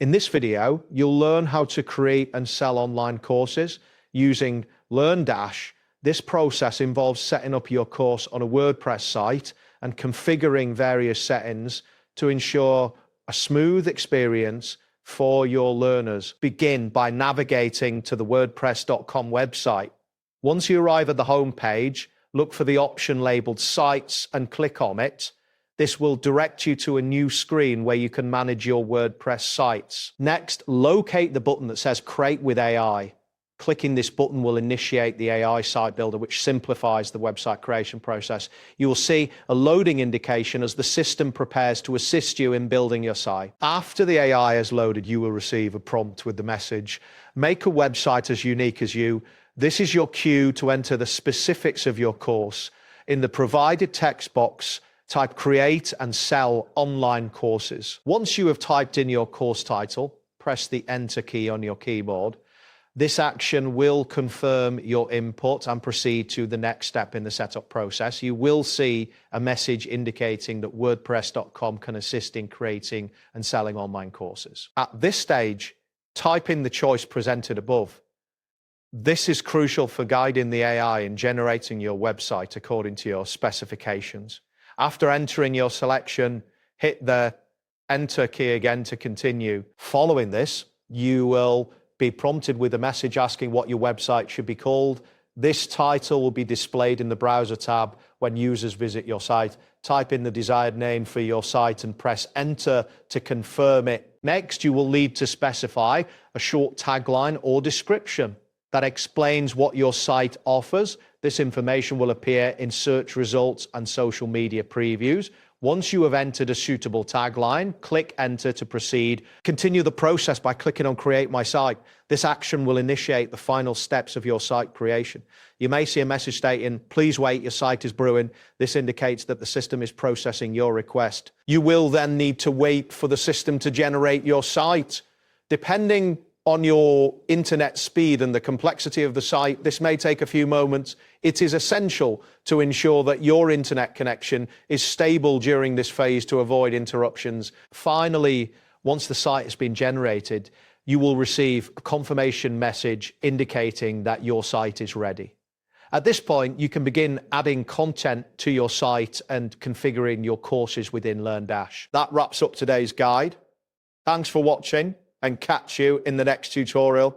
In this video, you'll learn how to create and sell online courses using LearnDash. This process involves setting up your course on a WordPress site and configuring various settings to ensure a smooth experience for your learners. Begin by navigating to the WordPress.com website. Once you arrive at the home page, look for the option labeled Sites and click on it. This will direct you to a new screen where you can manage your WordPress sites. Next, locate the button that says Create with AI. Clicking this button will initiate the AI site builder, which simplifies the website creation process. You will see a loading indication as the system prepares to assist you in building your site. After the AI is loaded, you will receive a prompt with the message, "Make a website as unique as you." This is your cue to enter the specifics of your course. In the provided text box, type Create and Sell Online Courses. Once you have typed in your course title, press the Enter key on your keyboard. This action will confirm your input and proceed to the next step in the setup process. You will see a message indicating that WordPress.com can assist in creating and selling online courses. At this stage, type in the choice presented above. This is crucial for guiding the AI in generating your website according to your specifications. After entering your selection, hit the Enter key again to continue. Following this, you will be prompted with a message asking what your website should be called. This title will be displayed in the Browser tab when users visit your site. Type in the desired name for your site and press Enter to confirm it. Next, you will need to specify a short tagline or description that explains what your site offers. This information will appear in search results and social media previews. Once you have entered a suitable tagline, click Enter to proceed. Continue the process by clicking on Create My Site. This action will initiate the final steps of your site creation. You may see a message stating, "Please wait, your site is brewing." This indicates that the system is processing your request. You will then need to wait for the system to generate your site. Depending on your internet speed and the complexity of the site, this may take a few moments. It is essential to ensure that your internet connection is stable during this phase to avoid interruptions. Finally, once the site has been generated, you will receive a confirmation message indicating that your site is ready. At this point, you can begin adding content to your site and configuring your courses within LearnDash. That wraps up today's guide. Thanks for watching, and catch you in the next tutorial.